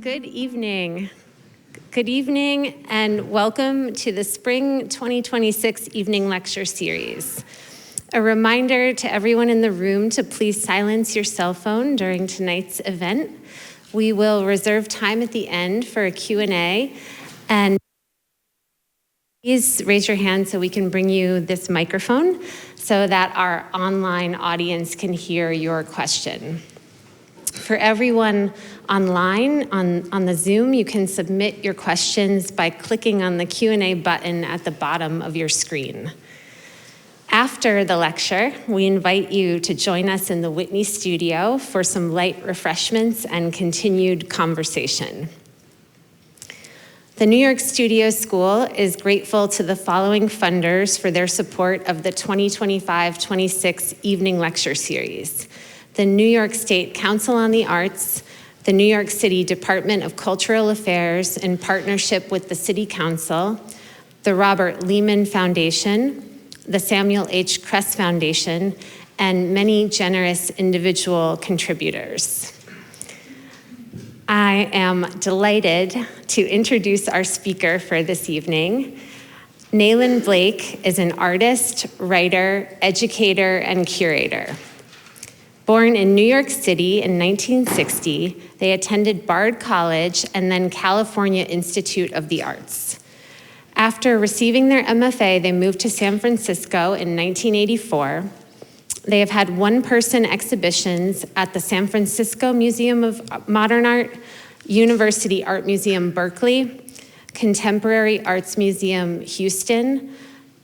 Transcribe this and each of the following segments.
Good evening. Good evening, and welcome to the Spring 2026 Evening Lecture Series. A reminder to everyone in the room to please silence your cell phone during tonight's event. We will reserve time at the end for a Q&A, and please raise your hand so we can bring you this microphone so that our online audience can hear your question. For everyone online on the Zoom, you can submit your questions by clicking on the Q&A button at the bottom of your screen. After the lecture, we invite you to join us in the Whitney studio for some light refreshments and continued conversation. The New York Studio School is grateful to the following funders for their support of the 2025-26 Evening Lecture Series: the New York State Council on the Arts, the New York City Department of Cultural Affairs in partnership with the City Council, the Robert Lehman Foundation, the Samuel H. Kress Foundation, and many generous individual contributors. I am delighted to introduce our speaker for this evening. Nayland Blake is an artist, writer, educator, and curator. Born in New York City in 1960, they attended Bard College and then California Institute of the Arts. After receiving their MFA, they moved to San Francisco in 1984. They have had one-person exhibitions at the San Francisco Museum of Modern Art, University Art Museum, Berkeley, Contemporary Arts Museum, Houston,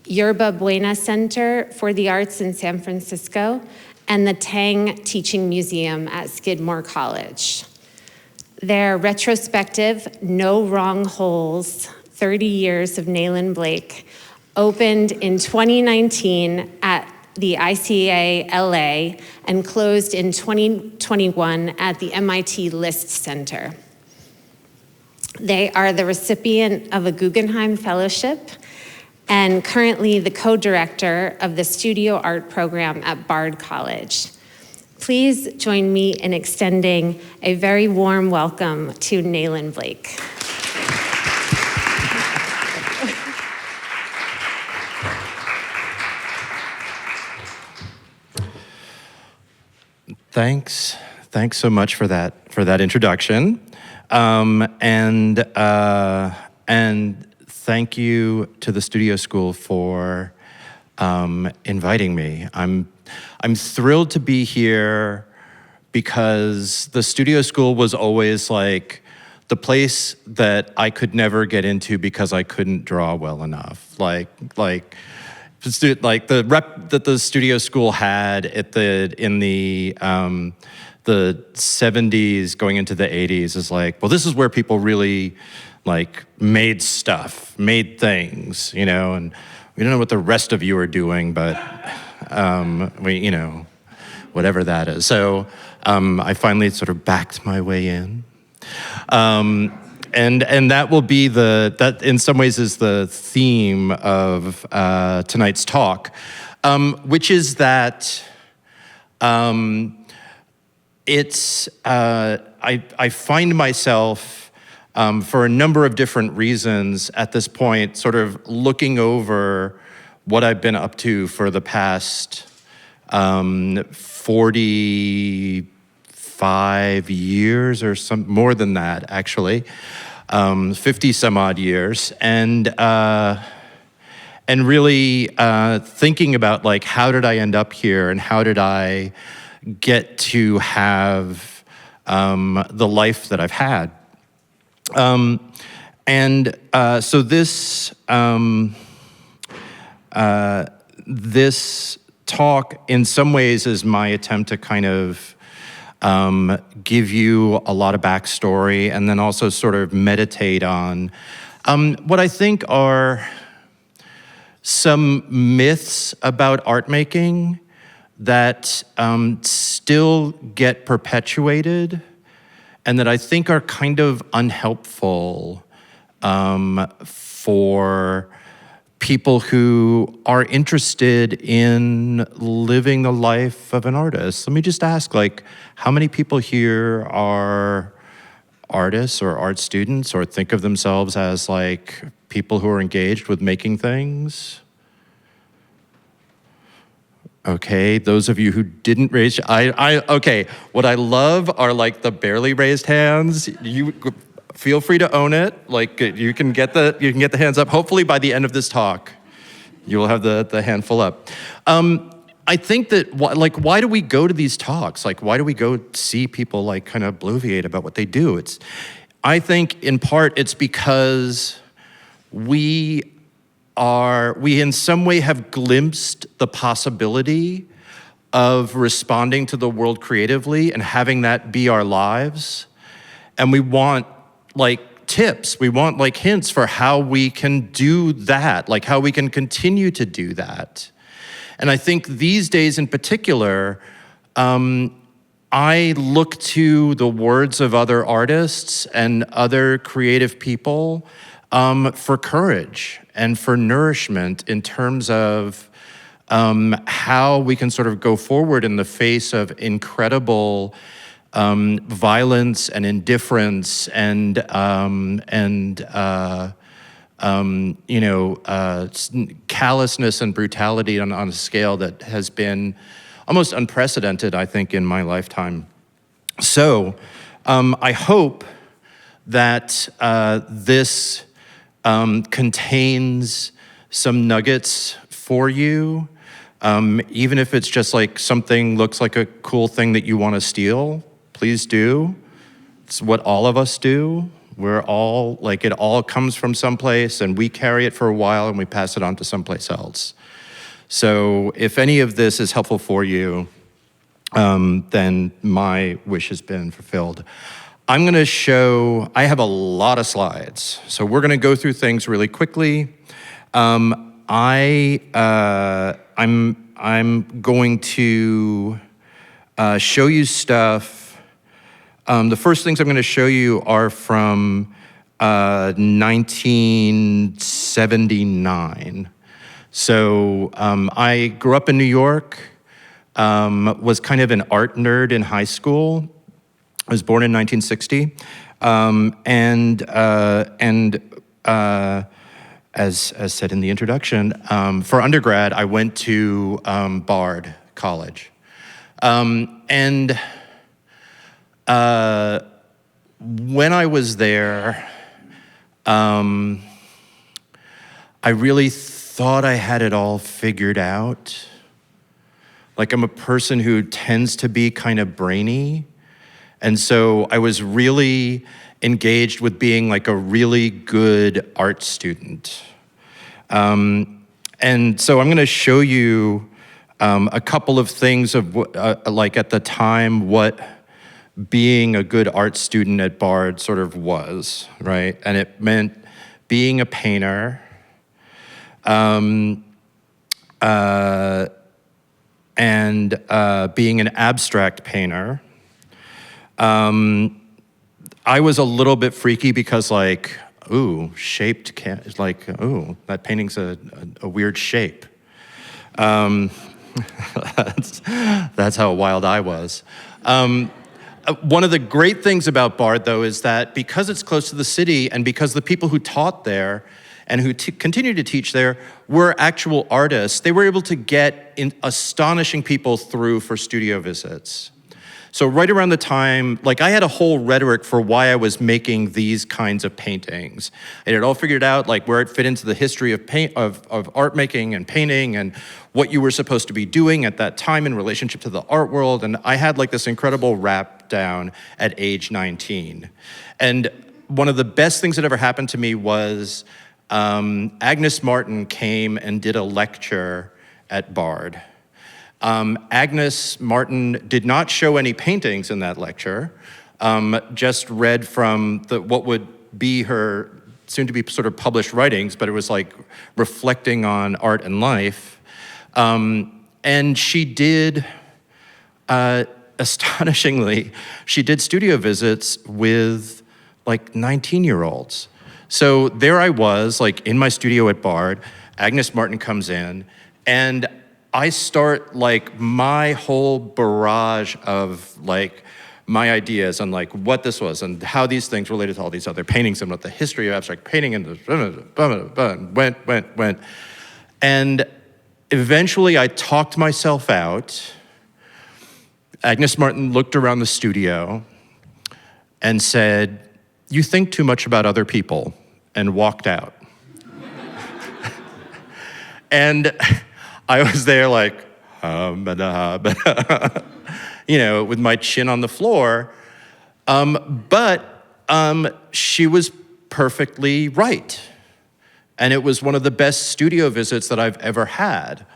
Yerba Buena Center for the Arts in San Francisco, and the Tang Teaching Museum at Skidmore College. Their retrospective, No Wrong Holes, 30 Years of Nayland Blake, opened in 2019 at the ICALA and closed in 2021 at the MIT List Center. They are the recipient of a Guggenheim Fellowship and currently the co-director of the Studio Art program at Bard College. Please join me in extending a very warm welcome to Nayland Blake. Thanks so much for that introduction, and thank you to the Studio School for inviting me. I'm thrilled to be here because the Studio School was always like the place that I could never get into because I couldn't draw well enough. Like the rep that the Studio School had in the 70s going into the 80s is like, well, this is where people really like made things, you know, and we don't know what the rest of you are doing, but whatever that is. So I finally sort of backed my way in. And that will be that in some ways is the theme of tonight's talk, which is that I find myself for a number of different reasons at this point sort of looking over what I've been up to for the past 45 years or some more than that, actually. 50 some odd years, and really thinking about like, how did I end up here and how did I get to have the life that I've had? So this talk in some ways is my attempt to kind of give you a lot of backstory and then also sort of meditate on what I think are some myths about art making that still get perpetuated and that I think are kind of unhelpful for people who are interested in living the life of an artist. Let me just ask, like, how many people here are artists or art students or think of themselves as like people who are engaged with making things? Okay, those of you who didn't raise, okay, what I love are like the barely raised hands. You feel free to own it. Like you can get the hands up. Hopefully by the end of this talk, you will have the handful up. I think that, why do we go to these talks? Like, why do we go see people like kind of bloviate about what they do? I think in part it's because we in some way have glimpsed the possibility of responding to the world creatively and having that be our lives. And we want like tips, we want like hints for how we can do that, like how we can continue to do that. And I think these days in particular, I look to the words of other artists and other creative people for courage and for nourishment in terms of how we can sort of go forward in the face of incredible violence and indifference and callousness and brutality on a scale that has been almost unprecedented, I think, in my lifetime. So I hope that this contains some nuggets for you, even if it's just like something looks like a cool thing that you want to steal, please do. It's what all of us do. We're all, like, it all comes from someplace and we carry it for a while and we pass it on to someplace else. So if any of this is helpful for you, then my wish has been fulfilled. I'm gonna show, I have a lot of slides, so we're gonna go through things really quickly. I'm going to show you stuff. The first things I'm gonna show you are from 1979. So I grew up in New York, was kind of an art nerd in high school. I was born in 1960, as said in the introduction, for undergrad, I went to Bard College. When I was there, I really thought I had it all figured out. Like, I'm a person who tends to be kind of brainy. And so I was really engaged with being like a really good art student. And so I'm gonna show you a couple of things of like at the time what being a good art student at Bard sort of was, right? And it meant being a painter, and being an abstract painter. I was a little bit freaky because, like, ooh, shaped, like, ooh, that painting's a weird shape. That's how wild I was. One of the great things about Bard, though, is that because it's close to the city and because the people who taught there and who continue to teach there were actual artists, they were able to get astonishing people through for studio visits. So right around the time, like, I had a whole rhetoric for why I was making these kinds of paintings. I had it all figured out, like, where it fit into the history of art making and painting and what you were supposed to be doing at that time in relationship to the art world. And I had like this incredible wrap down at age 19. And one of the best things that ever happened to me was Agnes Martin came and did a lecture at Bard. Agnes Martin did not show any paintings in that lecture, just read from what would be her soon-to-be sort of published writings, but it was like reflecting on art and life. And she did, astonishingly, she did studio visits with like 19-year-olds. So there I was, like, in my studio at Bard. Agnes Martin comes in, and I start like my whole barrage of like my ideas on like what this was and how these things related to all these other paintings and what the history of abstract painting and went. And eventually I talked myself out. Agnes Martin looked around the studio and said, "You think too much about other people," and walked out. And I was there like, you know, with my chin on the floor. But she was perfectly right. And it was one of the best studio visits that I've ever had.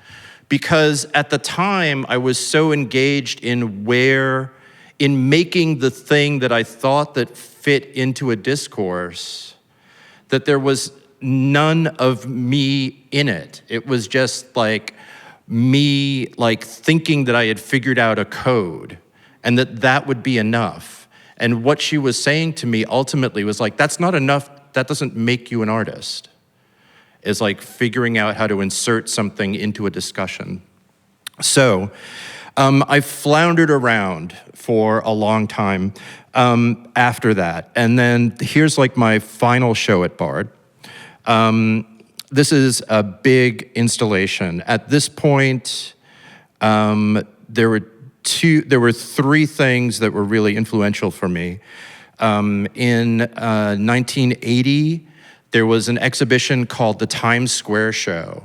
Because at the time, I was so engaged in making the thing that I thought that fit into a discourse, that there was none of me in it. It was just like me like thinking that I had figured out a code and that would be enough. And what she was saying to me ultimately was like, that's not enough, that doesn't make you an artist. Is like figuring out how to insert something into a discussion. So I floundered around for a long time after that. And then here's like my final show at Bard. This is a big installation. At this point, there were three things that were really influential for me. In 1980, there was an exhibition called the Times Square Show,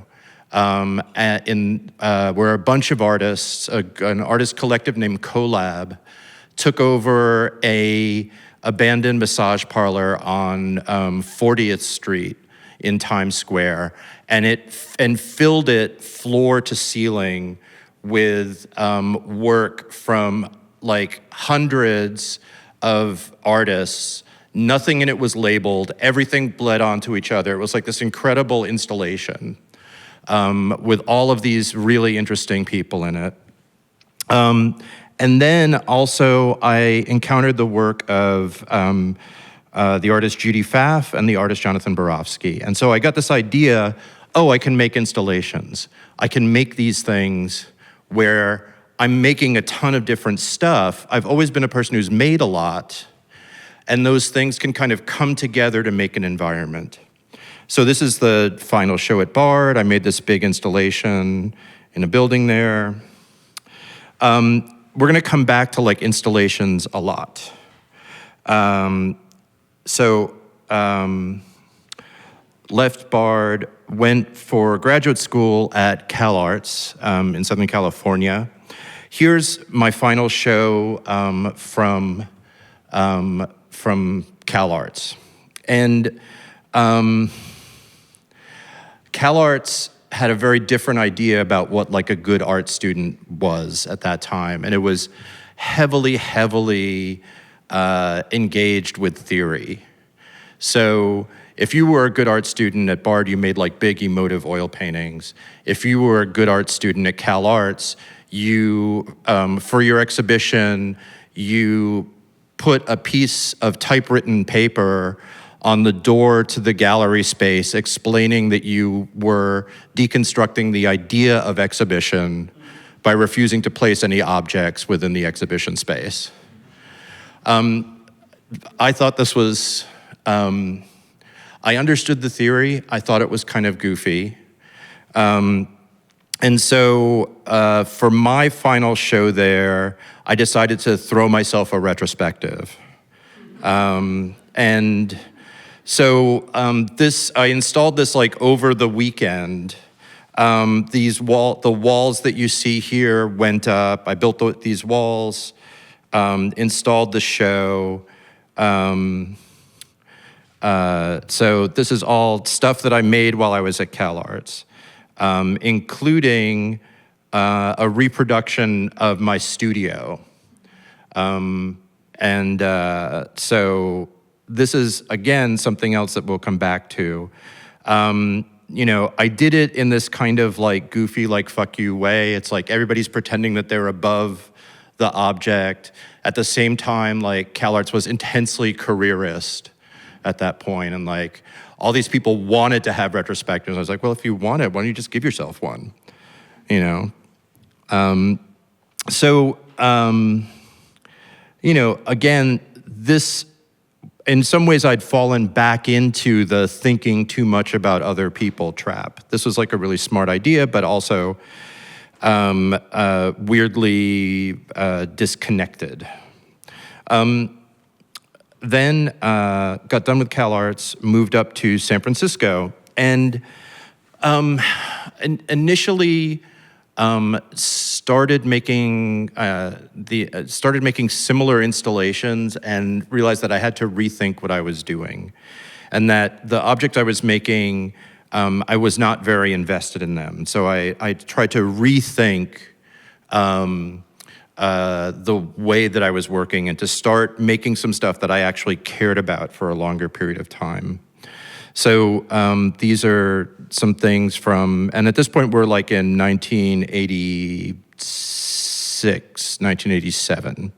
where a bunch of artists, an artist collective named Collab, took over a abandoned massage parlor on 40th Street in Times Square, and filled it floor to ceiling with work from like hundreds of artists. Nothing in it was labeled. Everything bled onto each other. It was like this incredible installation with all of these really interesting people in it. And then also I encountered the work of the artist Judy Pfaff and the artist Jonathan Borofsky. And so I got this idea, I can make installations. I can make these things where I'm making a ton of different stuff. I've always been a person who's made a lot, and those things can kind of come together to make an environment. So this is the final show at Bard. I made this big installation in a building there. We're gonna come back to like installations a lot. Left Bard, went for graduate school at CalArts in Southern California. Here's my final show from CalArts. And CalArts had a very different idea about what like a good art student was at that time. And it was heavily engaged with theory. So if you were a good art student at Bard, you made like big emotive oil paintings. If you were a good art student at CalArts, you, for your exhibition, you put a piece of typewritten paper on the door to the gallery space explaining that you were deconstructing the idea of exhibition by refusing to place any objects within the exhibition space. I thought this was, I understood the theory. I thought it was kind of goofy. And so for my final show there, I decided to throw myself a retrospective. And so I installed this like over the weekend. The walls that you see here went up. I built these walls, installed the show. So this is all stuff that I made while I was at CalArts, including a reproduction of my studio. So this is, again, something else that we'll come back to. You know, I did it in this kind of like goofy, like fuck you way. It's like everybody's pretending that they're above the object. At the same time, like CalArts was intensely careerist at that point, and like all these people wanted to have retrospectives. I was like, well, if you want it, why don't you just give yourself one? You know? again, this, in some ways I'd fallen back into the thinking too much about other people trap. This was like a really smart idea, but also weirdly disconnected. Then got done with Cal Arts, moved up to San Francisco, and initially started making similar installations, and realized that I had to rethink what I was doing, and that the object I was making, I was not very invested in them. So I tried to rethink the way that I was working, and to start making some stuff that I actually cared about for a longer period of time. So these are some things from, and at this point we're like in 1986, 1987.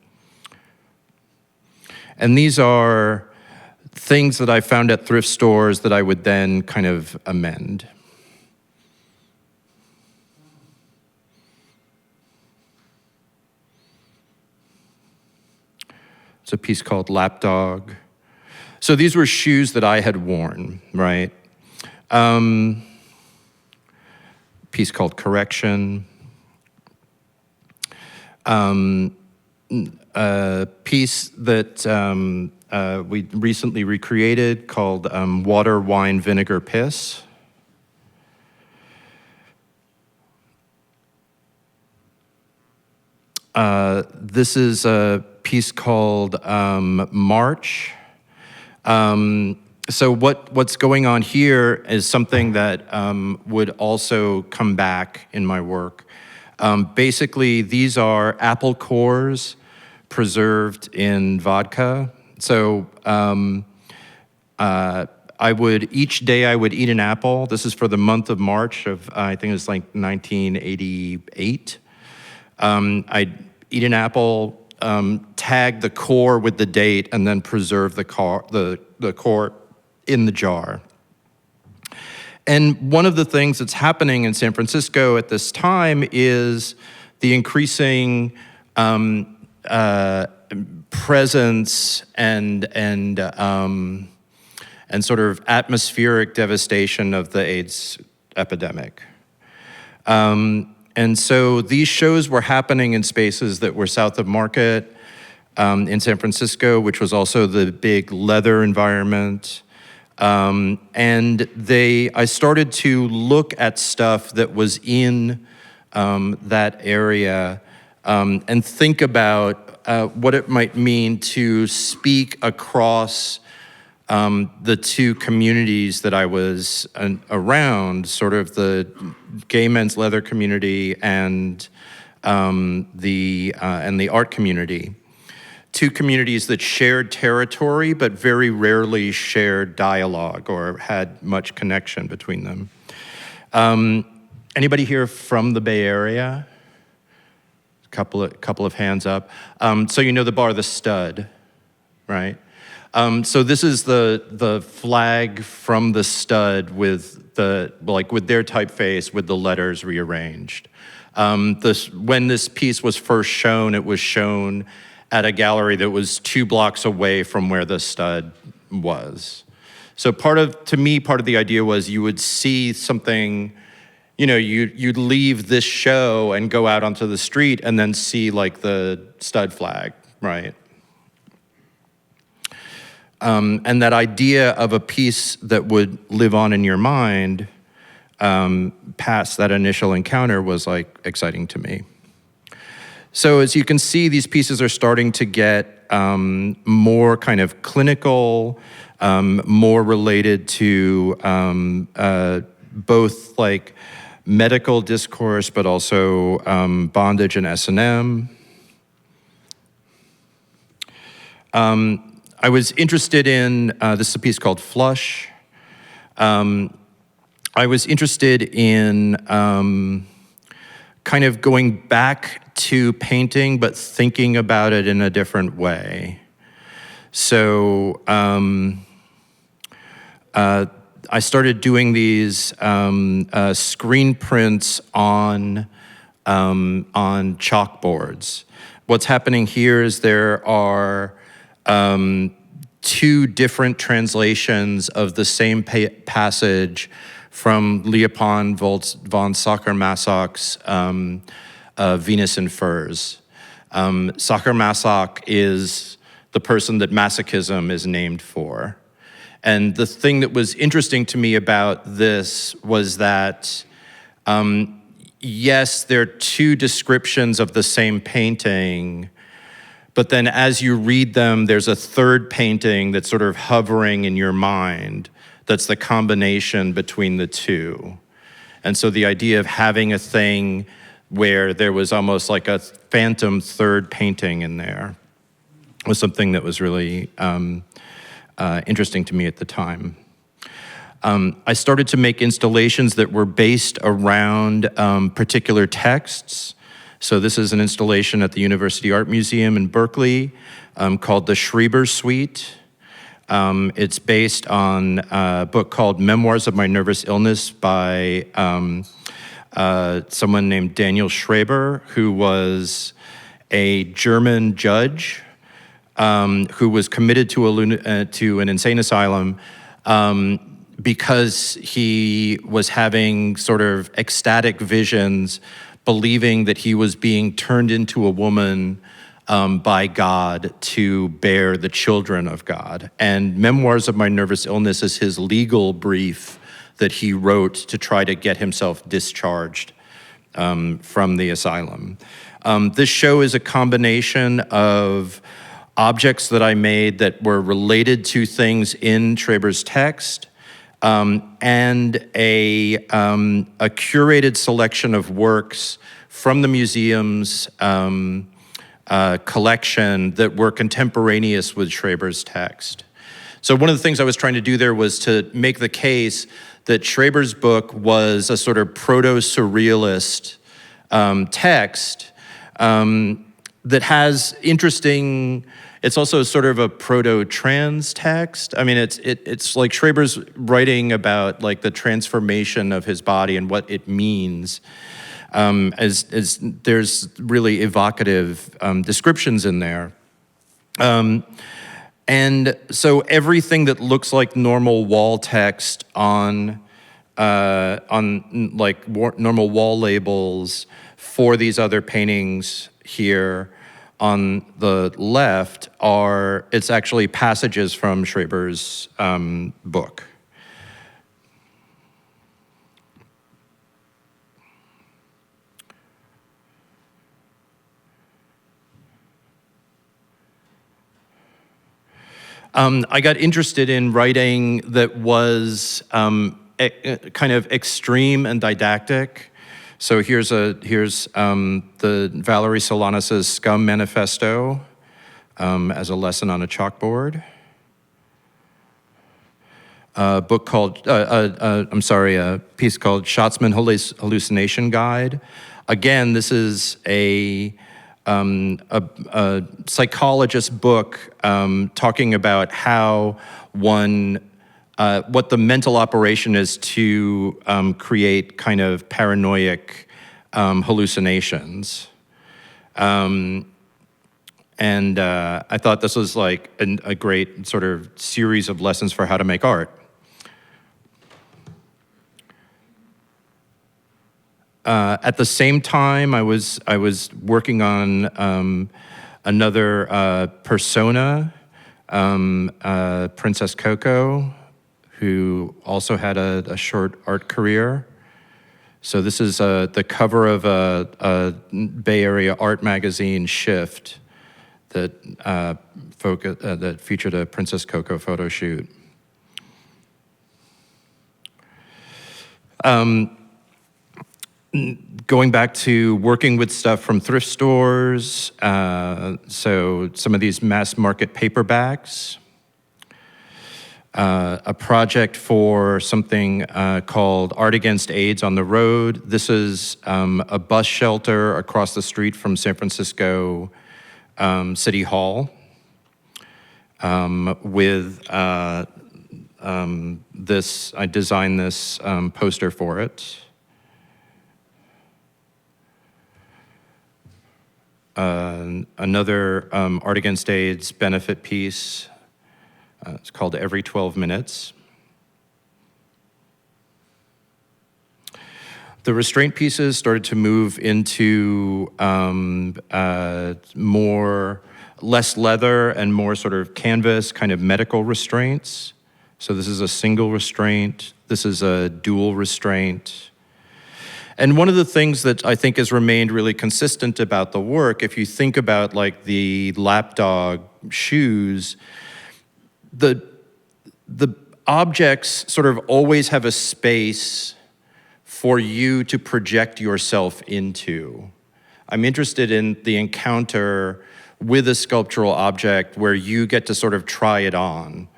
And these are things that I found at thrift stores that I would then kind of amend. It's a piece called Lapdog. So these were shoes that I had worn, right? Piece called Correction. A piece that we recently recreated called Water, Wine, Vinegar, Piss. This is a piece called March. So what's going on here is something that would also come back in my work. Basically, these are apple cores preserved in vodka. So each day I would eat an apple. This is for the month of March of, I think it was like 1988. I'd eat an apple, tag the core with the date, and then preserve the core in the jar. And one of the things that's happening in San Francisco at this time is the increasing presence and sort of atmospheric devastation of the AIDS epidemic. And so these shows were happening in spaces that were south of Market, in San Francisco, which was also the big leather environment. And I started to look at stuff that was in that area and think about what it might mean to speak across the two communities that I was around, sort of the gay men's leather community and the art community. Two communities that shared territory, but very rarely shared dialogue or had much connection between them. Anybody here from the Bay Area? Couple of hands up. So you know the bar, The Stud, right? So this is the flag from The Stud with with their typeface with the letters rearranged. When this piece was first shown, it was shown at a gallery that was 2 blocks away from where The Stud was. So part of the idea was you would see something, you'd leave this show and go out onto the street and then see like the Stud flag, right? And that idea of a piece that would live on in your mind past that initial encounter was like exciting to me. So as you can see, these pieces are starting to get more kind of clinical, more related to both like medical discourse, but also bondage and S&M. I was interested in, this is a piece called Flush. I was interested in kind of going back to painting, but thinking about it in a different way. So I started doing these screen prints on chalkboards. What's happening here is there are two different translations of the same passage from Leopold von Sacher-Masoch's Venus in Furs. Sacher-Masoch is the person that masochism is named for. And the thing that was interesting to me about this was that, yes, there are two descriptions of the same painting, but then as you read them, there's a third painting that's sort of hovering in your mind that's the combination between the two. And so the idea of having a thing where there was almost like a phantom third painting in there was something that was really interesting to me at the time. I started to make installations that were based around particular texts. So this is an installation at the University Art Museum in Berkeley called the Schreiber Suite. It's based on a book called Memoirs of My Nervous Illness by someone named Daniel Schreiber, who was a German judge who was committed to an insane asylum because he was having sort of ecstatic visions, believing that he was being turned into a woman by God to bear the children of God. And Memoirs of My Nervous Illness is his legal brief that he wrote to try to get himself discharged from the asylum. This show is a combination of objects that I made that were related to things in Schreiber's text, and a curated selection of works from the museum's collection that were contemporaneous with Schreiber's text. So one of the things I was trying to do there was to make the case that Schreiber's book was a sort of proto-surrealist text that has interesting. It's also sort of a proto-trans text. I mean, it's like Schreiber's writing about like the transformation of his body and what it means. As there's really evocative descriptions in there. And so everything that looks like normal wall text on like normal wall labels for these other paintings here on the left it's actually passages from Schreiber's book. I got interested in writing that was kind of extreme and didactic. So here's the Valerie Solanas' Scum Manifesto as a lesson on a chalkboard. A piece called Schatzman Hallucination Guide. Again, this is a psychologist book talking about how what the mental operation is to create kind of paranoid hallucinations. And I thought this was like a great sort of series of lessons for how to make art. At the same time, I was working on another persona, Princess Coco, who also had a short art career. So this is the cover of a Bay Area art magazine, Shift, that featured a Princess Coco photo shoot. Going back to working with stuff from thrift stores, so some of these mass market paperbacks, a project for something called Art Against AIDS on the Road. This is a bus shelter across the street from San Francisco City Hall with this, I designed this poster for it. another Art Against AIDS benefit piece. It's called Every 12 Minutes. The restraint pieces started to move into less leather and more sort of canvas, kind of medical restraints. So this is a single restraint. This is a dual restraint. And one of the things that I think has remained really consistent about the work, if you think about like the lapdog shoes, the objects sort of always have a space for you to project yourself into. I'm interested in the encounter with a sculptural object where you get to sort of try it on.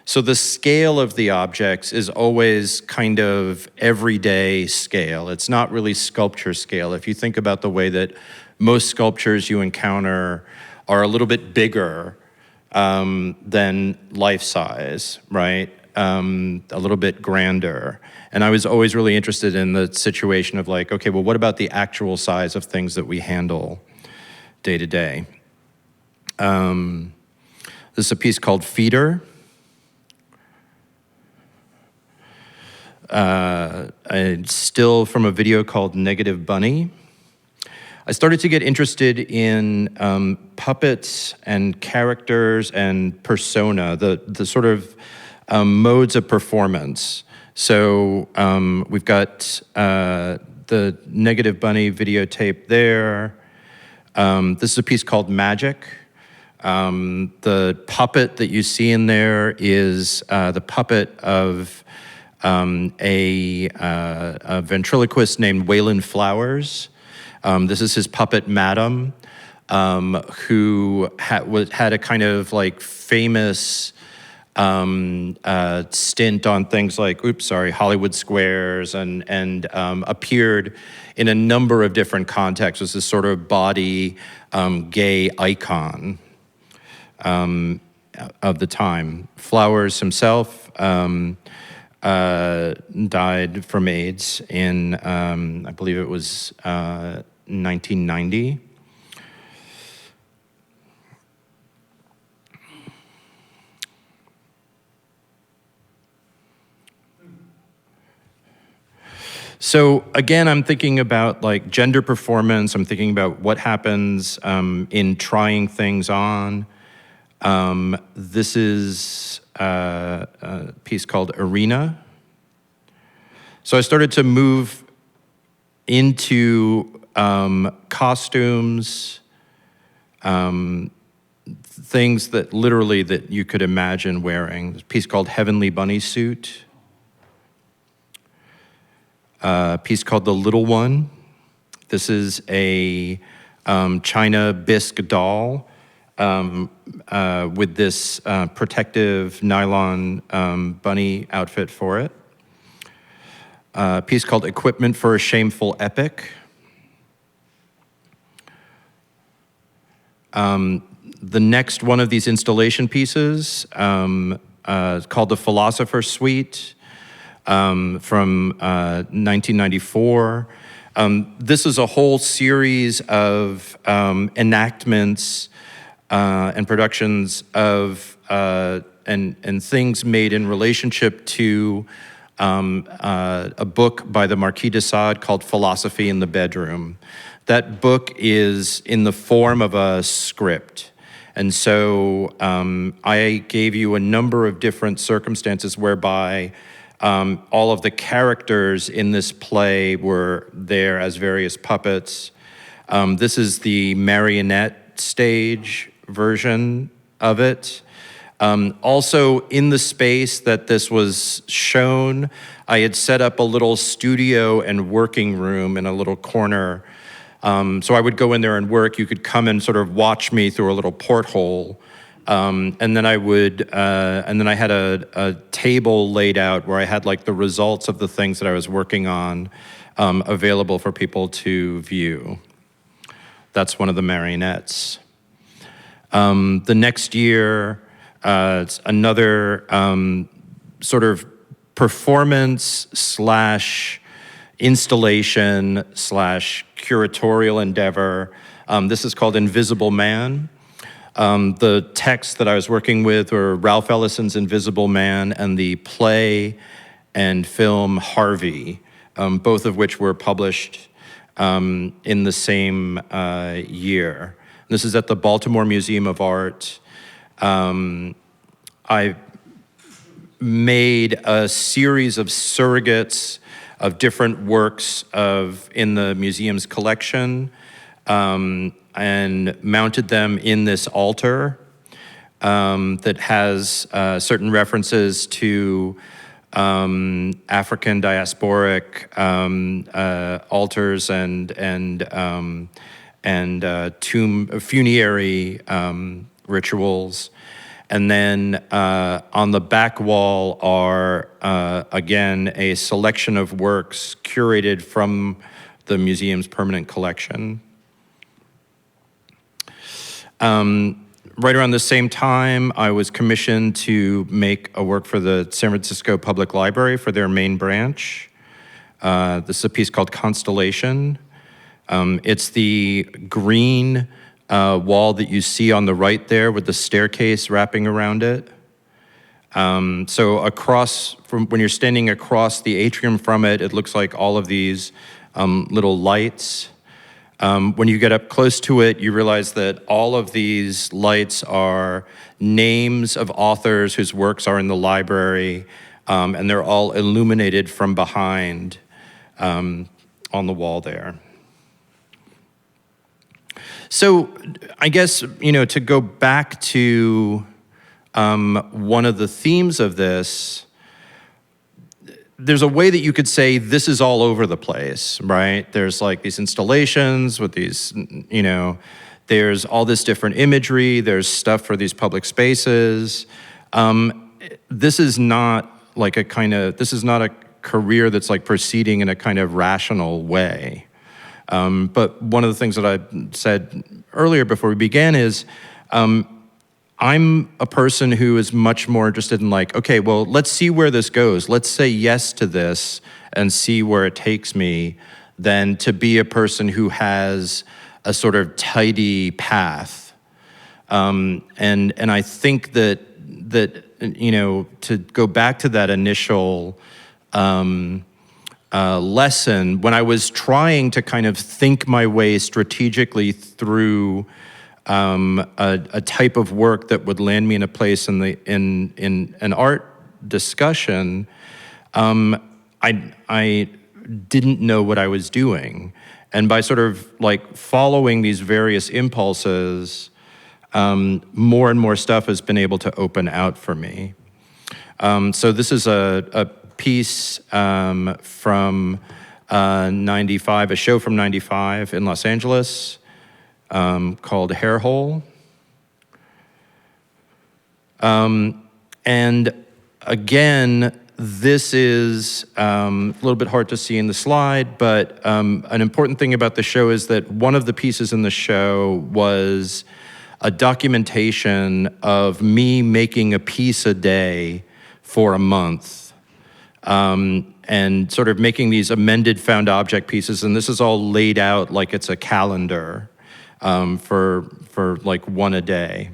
So the scale of the objects is always kind of everyday scale. It's not really sculpture scale. If you think about the way that most sculptures you encounter are a little bit bigger than life size, right? A little bit grander. And I was always really interested in the situation of like, okay, well, what about the actual size of things that we handle day to day? This is a piece called Feeder. Still from a video called Negative Bunny. I started to get interested in puppets and characters and persona, the sort of modes of performance. So we've got the Negative Bunny videotape there. This is a piece called Magic. The puppet that you see in there is the puppet of a ventriloquist named Waylon Flowers. This is his puppet, Madam, who had a kind of like famous stint on things like, Hollywood Squares, and appeared in a number of different contexts as this sort of body gay icon of the time. Flowers himself died from AIDS in, I believe it was 1990. So again, I'm thinking about like gender performance. I'm thinking about what happens in trying things on. This is a piece called Arena. So I started to move into costumes, things that literally that you could imagine wearing. There's a piece called Heavenly Bunny Suit. A piece called The Little One. This is a China bisque doll with this protective nylon bunny outfit for it. A piece called Equipment for a Shameful Epic. The next one of these installation pieces is called The Philosopher's Suite from 1994. This is a whole series of enactments and productions of and things made in relationship to a book by the Marquis de Sade called Philosophy in the Bedroom. That book is in the form of a script. And so I gave you a number of different circumstances whereby all of the characters in this play were there as various puppets. This is the marionette stage version of it. Also, in the space that this was shown, I had set up a little studio and working room in a little corner. So I would go in there and work. You could come and sort of watch me through a little porthole. And then I had a table laid out where I had like the results of the things that I was working on available for people to view. That's one of the marionettes. The next year, it's another sort of performance / installation / curatorial endeavor. This is called Invisible Man. The text that I was working with were Ralph Ellison's Invisible Man and the play and film Harvey, both of which were published in the same year. This is at the Baltimore Museum of Art. I made a series of surrogates of different works in the museum's collection and mounted them in this altar that has certain references to African diasporic altars and funerary rituals. And then on the back wall are, again, a selection of works curated from the museum's permanent collection. Right around the same time, I was commissioned to make a work for the San Francisco Public Library for their main branch. This is a piece called Constellation. It's the green wall that you see on the right there with the staircase wrapping around it. So when you're standing across the atrium from it, it looks like all of these little lights. When you get up close to it, you realize that all of these lights are names of authors whose works are in the library, and they're all illuminated from behind on the wall there. So I guess, to go back to one of the themes of this, there's a way that you could say this is all over the place, right? There's like these installations with these, there's all this different imagery, there's stuff for these public spaces. This is not a career that's like proceeding in a kind of rational way. But one of the things that I said earlier before we began is, I'm a person who is much more interested in okay, well, let's see where this goes. Let's say yes to this and see where it takes me, than to be a person who has a sort of tidy path. And I think that to go back to that initial lesson, when I was trying to kind of think my way strategically through a type of work that would land me in a place in an art discussion, I didn't know what I was doing. And by sort of following these various impulses, more and more stuff has been able to open out for me. So this is a piece from 95, a show from 95 in Los Angeles, called Hair Hole. And again, this is a little bit hard to see in the slide, but an important thing about the show is that one of the pieces in the show was a documentation of me making a piece a day for a month, and sort of making these amended found object pieces, and this is all laid out like it's a calendar. For one a day.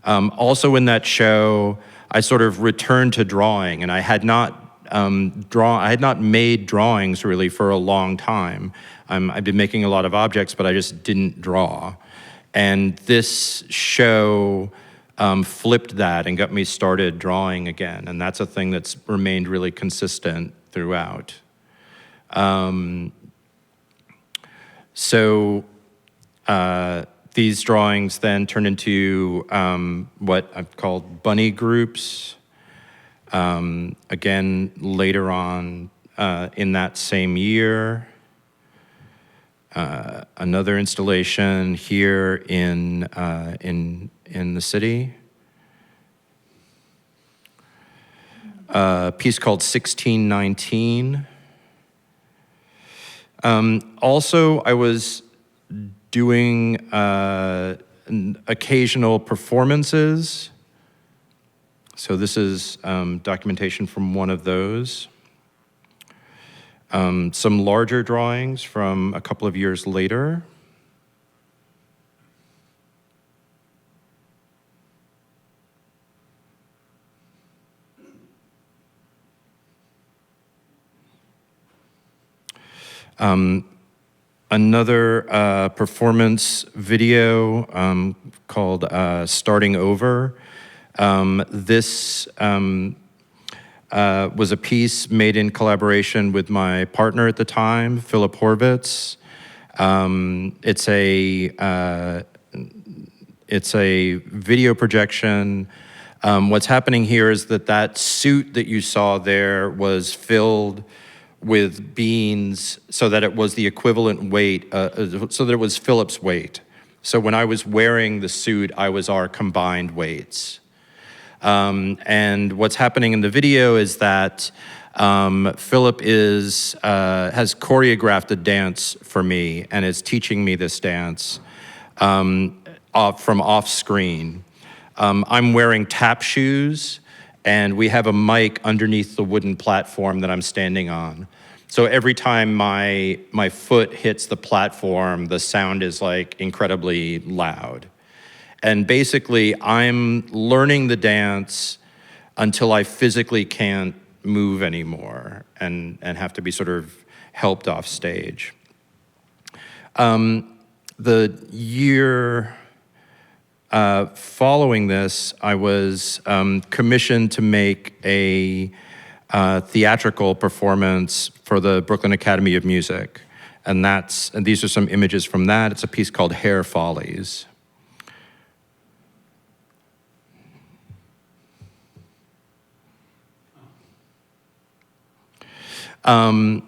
Also in that show, I sort of returned to drawing, and I had not made drawings really for a long time. I've been making a lot of objects, but I just didn't draw. And this show flipped that and got me started drawing again, and that's a thing that's remained really consistent throughout. These drawings then turned into what I've called bunny groups. Again, later on in that same year, another installation here in the city. A piece called 1619. Also, I was doing occasional performances. So this is documentation from one of those. some larger drawings from a couple of years later. Another performance video called Starting Over. This was a piece made in collaboration with my partner at the time, Philip Horvitz. It's a video projection. What's happening here is that suit that you saw there was filled with beans so that it was the equivalent weight, so that it was Philip's weight. So when I was wearing the suit, I was our combined weights. And what's happening in the video is that Philip has choreographed a dance for me and is teaching me this dance from off screen. I'm wearing tap shoes, and we have a mic underneath the wooden platform that I'm standing on. So every time my foot hits the platform, the sound is like incredibly loud. And basically, I'm learning the dance until I physically can't move anymore and have to be sort of helped off stage. The year following this, I was commissioned to make a theatrical performance for the Brooklyn Academy of Music. And these are some images from that. It's a piece called Hair Follies. And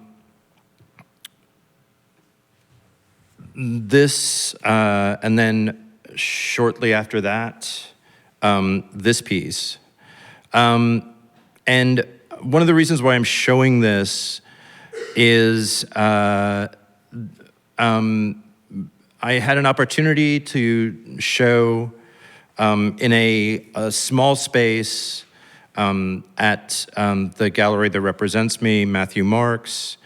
then shortly after that, this piece. And one of the reasons why I'm showing this is I had an opportunity to show in a small space at the gallery that represents me, Matthew Marks,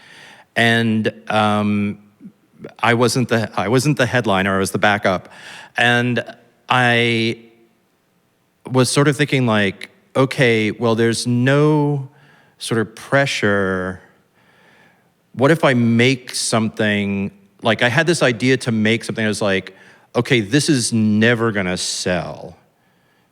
and I wasn't the headliner, I was the backup, and I was sort of thinking like, okay, well, there's no sort of pressure. What if I make something, like I had this idea to make something that was like, okay, this is never gonna sell,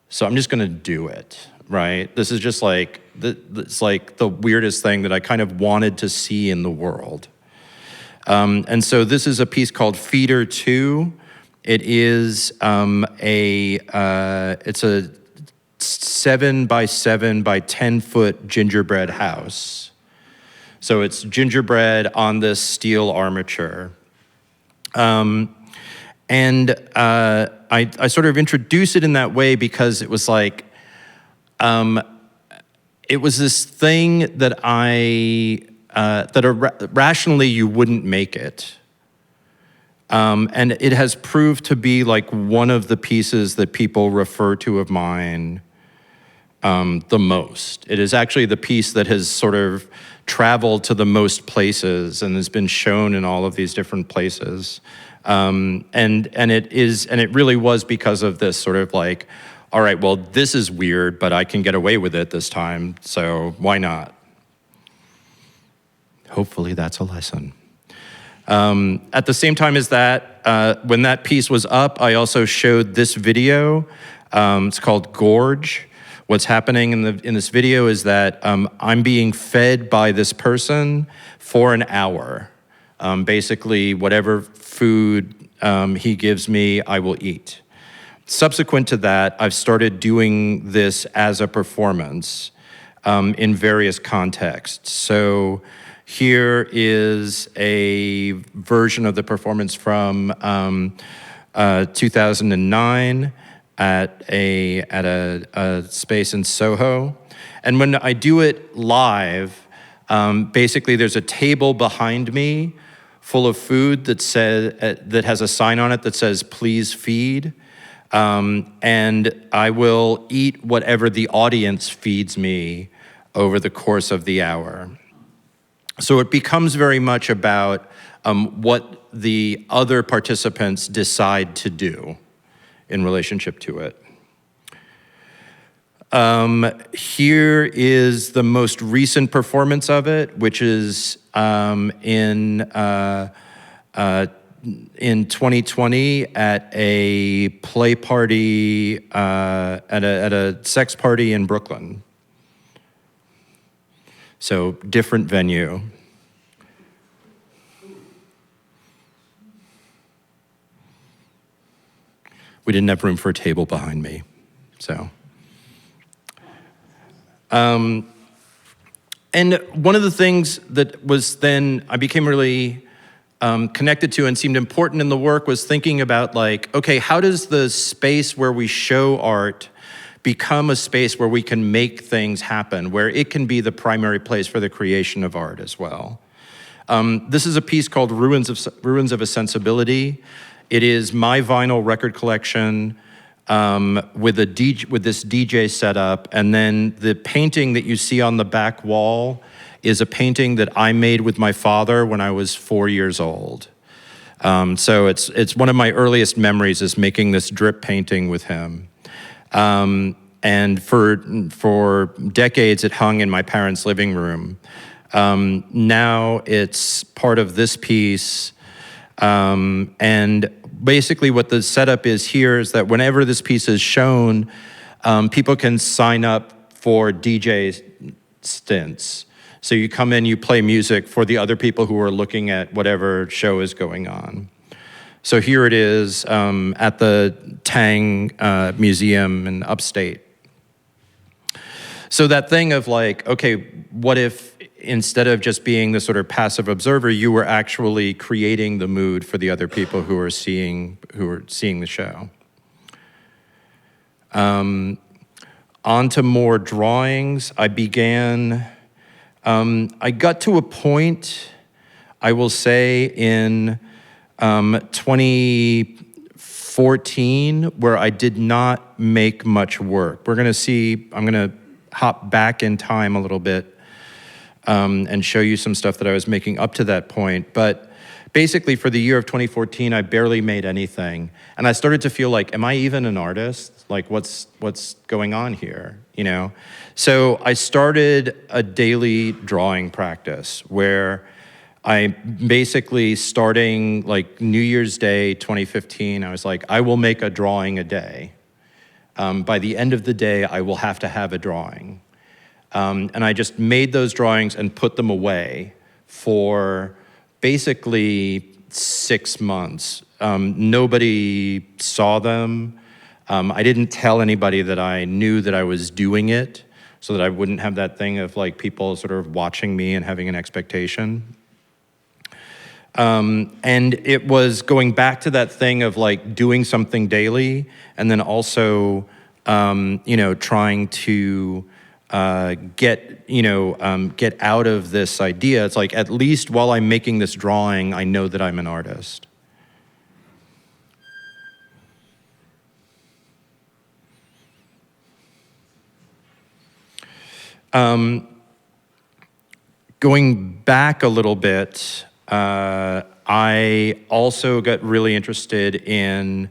so I'm just gonna do it, right? This is just like, it's like the weirdest thing that I kind of wanted to see in the world. And so this is a piece called Feeder 2. It is it's a 7 by 7 by 10 foot gingerbread house. So it's gingerbread on this steel armature. I sort of introduce it in that way because it was like, it was this thing that rationally you wouldn't make it. And it has proved to be like one of the pieces that people refer to of mine the most. It is actually the piece that has sort of traveled to the most places and has been shown in all of these different places. And it really was because of this sort of like, all right, well, this is weird, but I can get away with it this time, so why not? Hopefully that's a lesson. At the same time as that, when that piece was up, I also showed this video. It's called Gorge. What's happening in this video is that I'm being fed by this person for an hour. Basically, whatever food he gives me, I will eat. Subsequent to that, I've started doing this as a performance in various contexts. So here is a version of the performance from 2009 at a space in Soho. And when I do it live, basically there's a table behind me full of food that has a sign on it that says, "Please feed." And I will eat whatever the audience feeds me over the course of the hour. So it becomes very much about what the other participants decide to do in relationship to it. Here is the most recent performance of it, which is in 2020 at a play party, at a sex party in Brooklyn. So different venue. We didn't have room for a table behind me, so. And one of the things that was then, I became really connected to and seemed important in the work was thinking about like, okay, how does the space where we show art become a space where we can make things happen, where it can be the primary place for the creation of art as well. This is a piece called Ruins of a Sensibility. It is my vinyl record collection with this DJ setup, and then the painting that you see on the back wall is a painting that I made with my father when I was 4 years old. So it's one of my earliest memories is making this drip painting with him. And for decades, it hung in my parents' living room. Now it's part of this piece. And basically what the setup is here is that whenever this piece is shown, people can sign up for DJ stints. So you come in, you play music for the other people who are looking at whatever show is going on. So here it is at the Tang Museum in upstate. So that thing of like, okay, what if instead of just being the sort of passive observer, you were actually creating the mood for the other people who are seeing the show. On to more drawings. I got to a point, I will say, in 2014 where I did not make much work. We're gonna see, I'm gonna hop back in time a little bit and show you some stuff that I was making up to that point. But basically for the year of 2014, I barely made anything. And I started to feel like, am I even an artist? Like what's going on here, you know? So I started a daily drawing practice where I basically starting like New Year's Day 2015, I was like, I will make a drawing a day. By the end of the day, I will have to have a drawing. And I just made those drawings and put them away for basically 6 months. Nobody saw them. I didn't tell anybody that I knew that I was doing it so that I wouldn't have that thing of like people sort of watching me and having an expectation. And it was going back to that thing of like doing something daily and then also, trying to get out of this idea. It's like, at least while I'm making this drawing, I know that I'm an artist. Going back a little bit, I also got really interested in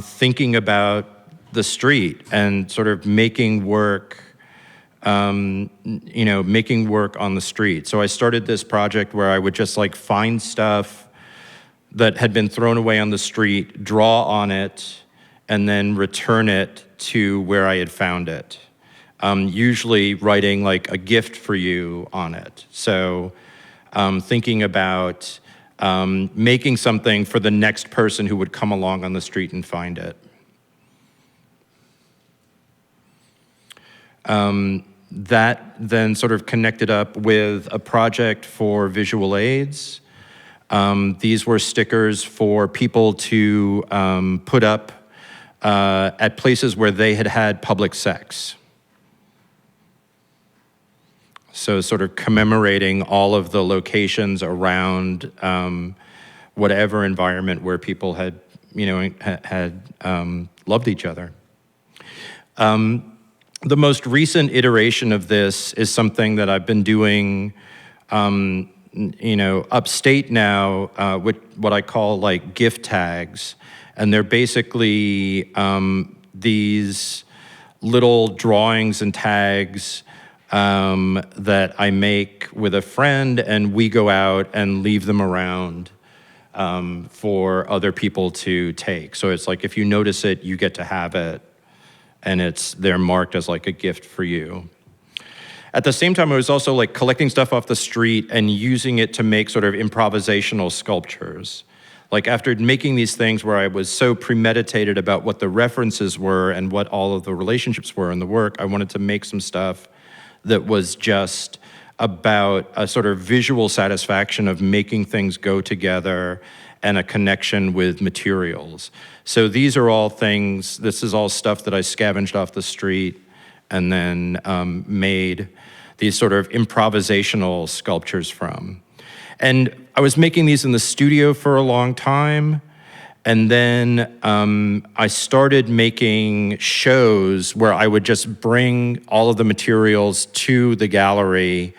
thinking about the street and sort of making work making work on the street. So I started this project where I would just like find stuff that had been thrown away on the street, draw on it, and then return it to where I had found it. Usually writing like a gift for you on it. So thinking about making something for the next person who would come along on the street and find it. That then sort of connected up with a project for visual aids. These were stickers for people to put up at places where they had had public sex. So sort of commemorating all of the locations around whatever environment where people had loved each other. The most recent iteration of this is something that I've been doing upstate now, what I call like gift tags. And they're basically these little drawings and tags that I make with a friend, and we go out and leave them around for other people to take. So it's like if you notice it, you get to have it, and they're marked as like a gift for you. At the same time, I was also like collecting stuff off the street and using it to make sort of improvisational sculptures. Like after making these things where I was so premeditated about what the references were and what all of the relationships were in the work, I wanted to make some stuff that was just about a sort of visual satisfaction of making things go together and a connection with materials. So these are all things, this is all stuff that I scavenged off the street and then made these sort of improvisational sculptures from. And I was making these in the studio for a long time, and then I started making shows where I would just bring all of the materials to the gallery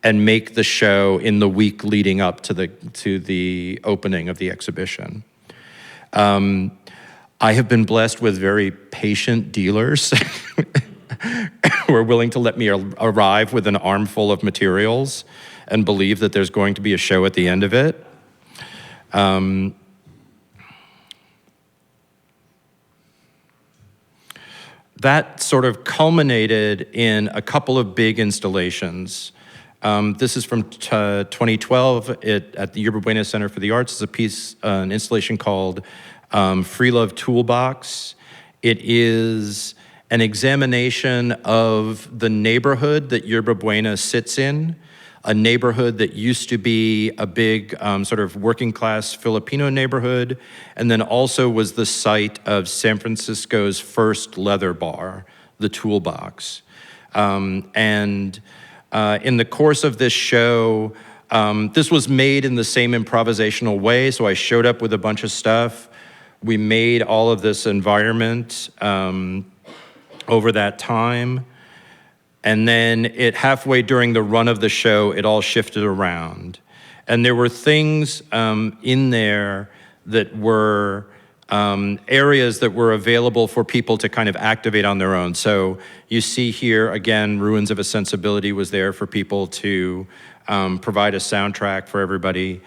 and make the show in the week leading up to the opening of the exhibition. I have been blessed with very patient dealers who are willing to let me arrive with an armful of materials and believe that there's going to be a show at the end of it. That sort of culminated in a couple of big installations. This is from 2012 at the Yerba Buena Center for the Arts. It's an installation called Free Love Toolbox. It is an examination of the neighborhood that Yerba Buena sits in, a neighborhood that used to be a big sort of working class Filipino neighborhood, and then also was the site of San Francisco's first leather bar, the Toolbox. In the course of this show, this was made in the same improvisational way, so I showed up with a bunch of stuff. We made all of this environment over that time. And then halfway during the run of the show, it all shifted around. And there were things in there that were areas that were available for people to kind of activate on their own. So you see here, again, Ruins of a Sensibility was there for people to provide a soundtrack for everybody.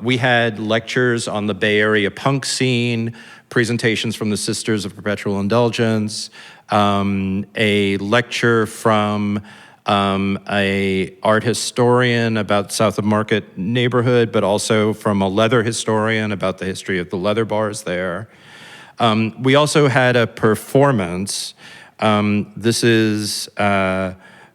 We had lectures on the Bay Area punk scene, presentations from the Sisters of Perpetual Indulgence, a lecture from a art historian about South of Market neighborhood, but also from a leather historian about the history of the leather bars there. We also had a performance. This is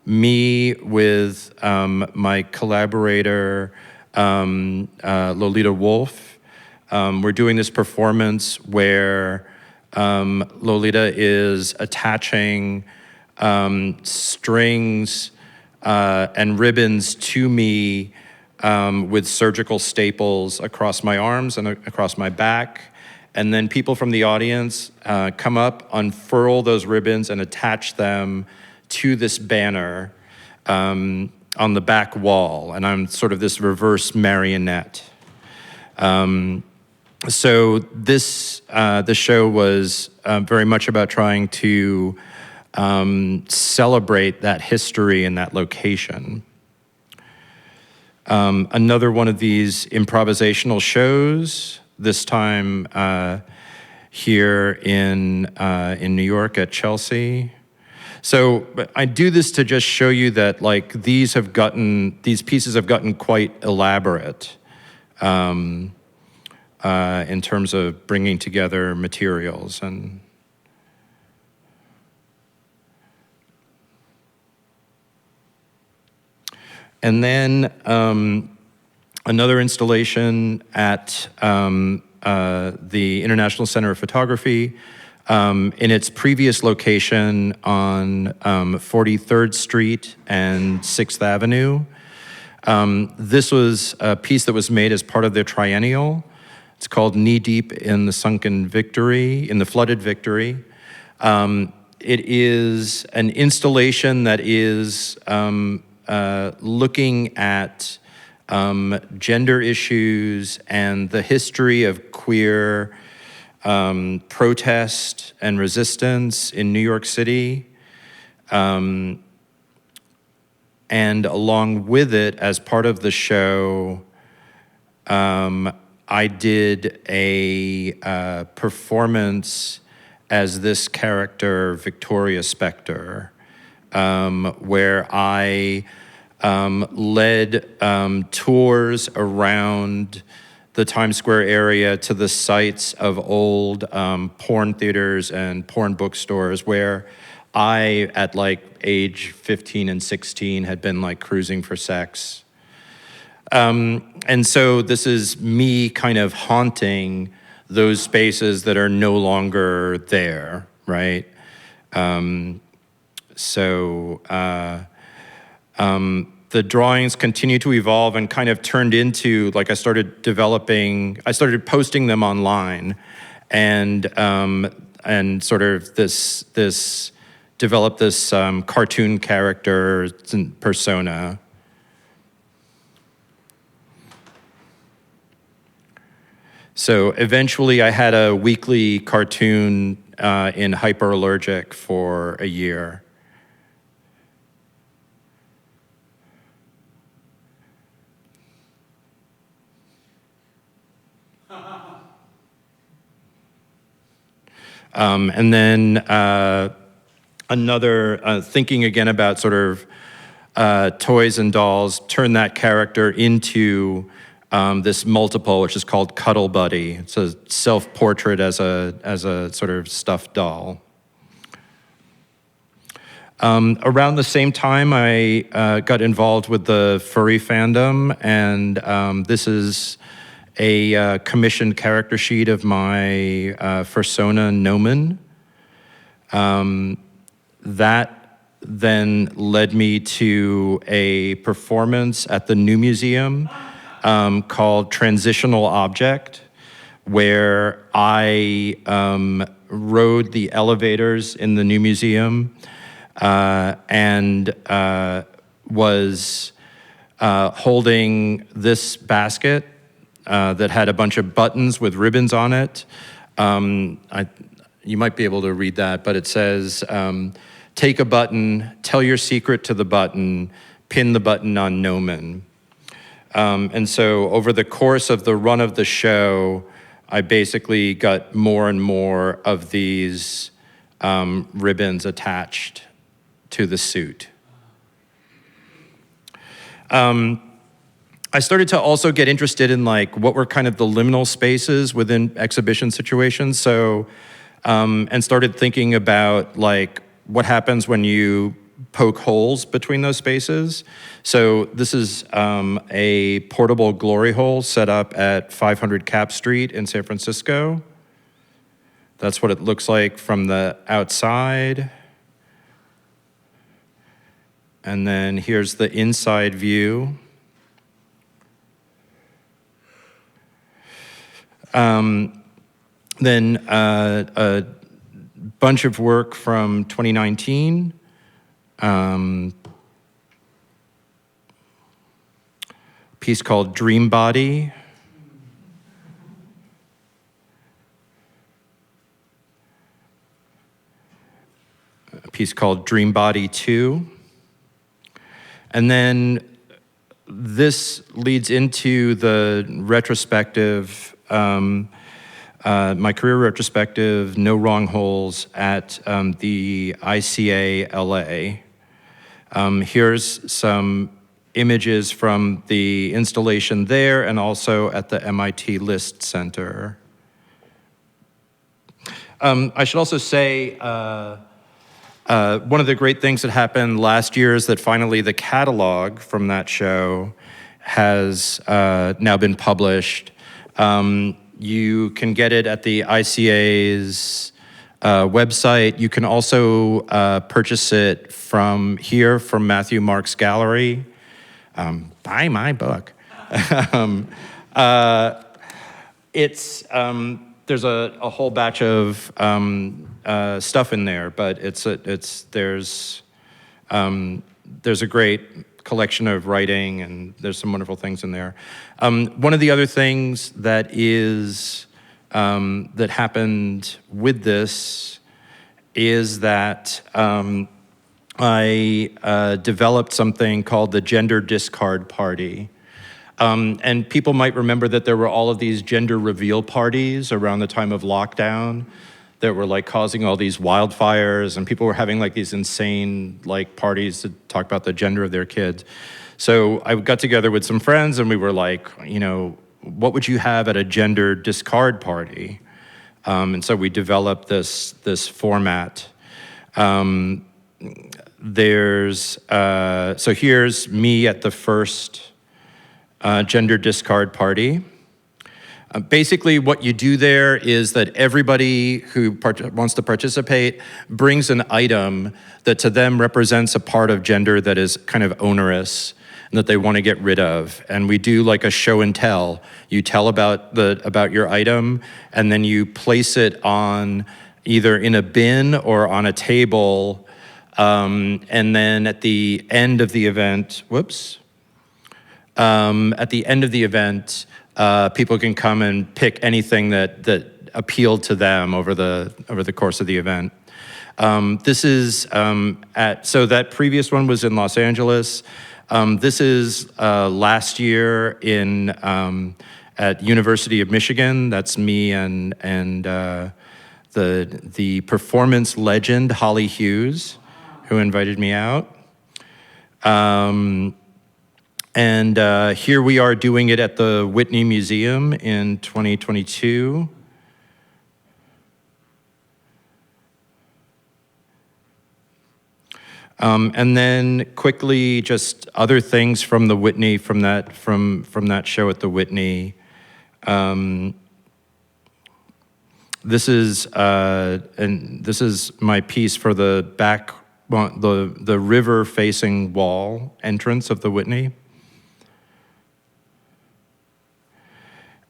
me with my collaborator, Lolita Wolf. We're doing this performance where Lolita is attaching strings and ribbons to me with surgical staples across my arms and across my back. And then people from the audience come up, unfurl those ribbons, and attach them to this banner on the back wall. And I'm sort of this reverse marionette. So the show was very much about trying to celebrate that history and that location. Another one of these improvisational shows, this time here in New York at Chelsea. So I do this to just show you that like these pieces have gotten quite elaborate in terms of bringing together materials. And then another installation at the International Center of Photography in its previous location on 43rd Street and 6th Avenue. This was a piece that was made as part of their triennial. It's called Knee Deep in the Sunken Victory, in the Flooded Victory. It is an installation that is looking at gender issues and the history of queer protest and resistance in New York City. And along with it, as part of the show, I did a performance as this character, Victoria Spector, where I led tours around the Times Square area to the sites of old porn theaters and porn bookstores where I, at like age 15 and 16, had been like cruising for sex. And so this is me kind of haunting those spaces that are no longer there, right? The drawings continue to evolve and kind of turned into, like I started posting them online and sort of developed this cartoon character persona. So eventually I had a weekly cartoon in Hyperallergic for a year. And then thinking again about sort of toys and dolls, turn that character into this multiple, which is called Cuddle Buddy. It's a self-portrait as a sort of stuffed doll. Around the same time, I got involved with the furry fandom, and this is a commissioned character sheet of my fursona Nomen. That then led me to a performance at the New Museum called Transitional Object, where I rode the elevators in the New Museum and was holding this basket that had a bunch of buttons with ribbons on it. You might be able to read that, but it says, take a button, tell your secret to the button, pin the button on Nomen. And so over the course of the run of the show, I basically got more and more of these ribbons attached to the suit. I started to also get interested in like what were kind of the liminal spaces within exhibition situations. So, and started thinking about like what happens when you poke holes between those spaces. So this is a portable glory hole set up at 500 Cap Street in San Francisco. That's what it looks like from the outside. And then here's the inside view. Then a bunch of work from 2019. A piece called Dream Body. A piece called Dream Body 2. And then this leads into the retrospective, my career retrospective, No Wrong Holes, at the ICALA. Here's some images from the installation there and also at the MIT List Center. I should also say, one of the great things that happened last year is that finally the catalog from that show has now been published. You can get it at the ICA's website. You can also purchase it from here, from Matthew Mark's gallery. Buy my book. There's a whole batch of there's a great collection of writing, and there's some wonderful things in there. One of the other things that is that happened with this is that I developed something called the Gender Discard Party. And people might remember that there were all of these gender reveal parties around the time of lockdown that were like causing all these wildfires, and people were having like these insane like parties to talk about the gender of their kids. So I got together with some friends and we were like, you know, what would you have at a gender discard party? And so we developed this format. So here's me at the first gender discard party. Basically, what you do there is that everybody who wants to participate brings an item that to them represents a part of gender that is kind of onerous and that they want to get rid of. And we do like a show and tell. You tell about your item, and then you place it on either in a bin or on a table. And then at the end of the event, people can come and pick anything that appealed to them over the course of the event. This is so that previous one was in Los Angeles. This is last year at University of Michigan. That's me and the performance legend Holly Hughes, who invited me out. And here we are doing it at the Whitney Museum in 2022. And then quickly, just other things from the Whitney, from that show at the Whitney. This is my piece for the river-facing wall entrance of the Whitney.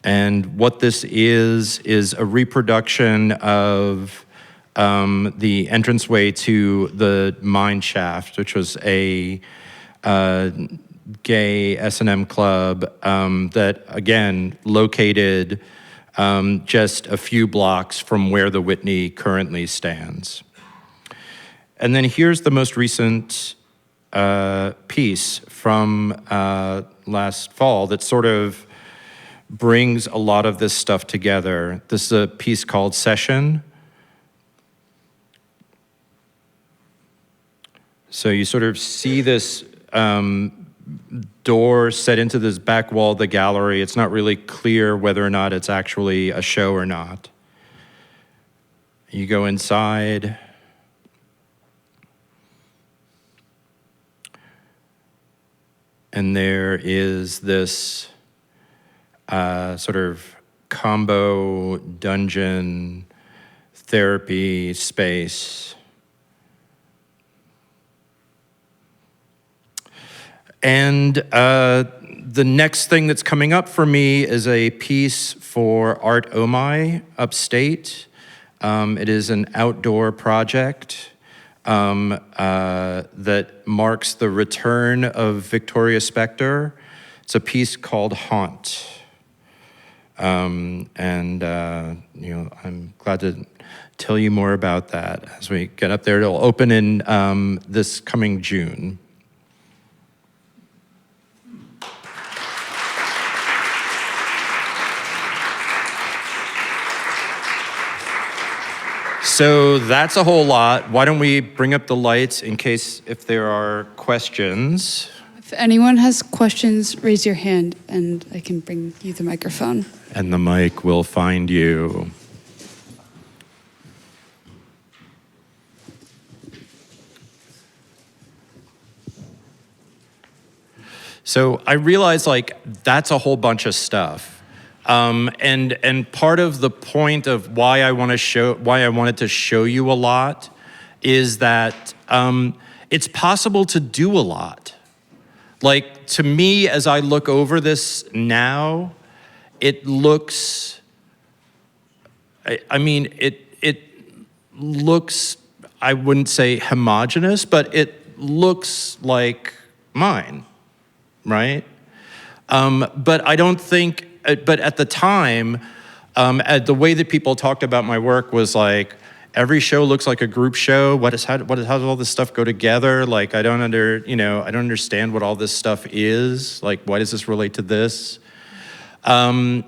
And what this is a reproduction of the entranceway to the mine shaft, which was a gay S&M club that, again, located just a few blocks from where the Whitney currently stands. And then here's the most recent piece from last fall that sort of brings a lot of this stuff together. This is a piece called Session. So you sort of see this door set into this back wall of the gallery. It's not really clear whether or not it's actually a show or not. You go inside. And there is this sort of combo dungeon therapy space. And the next thing that's coming up for me is a piece for Art Omai upstate. It is an outdoor project that marks the return of Victoria Spector. It's a piece called Haunt. I'm glad to tell you more about that as we get up there. It'll open in this coming June. So that's a whole lot. Why don't we bring up the lights in case if there are questions. If anyone has questions, raise your hand and I can bring you the microphone. And the mic will find you. So I realize that's a whole bunch of stuff. And part of the point of why I wanted to show you a lot is that it's possible to do a lot. Like, to me, as I look over this now, it looks, it looks, I wouldn't say homogeneous, but it looks like mine, right? But I don't think, but at the time, the way that people talked about my work was like, every show looks like a group show. How does all this stuff go together? Like, I don't understand what all this stuff is. Like, why does this relate to this? And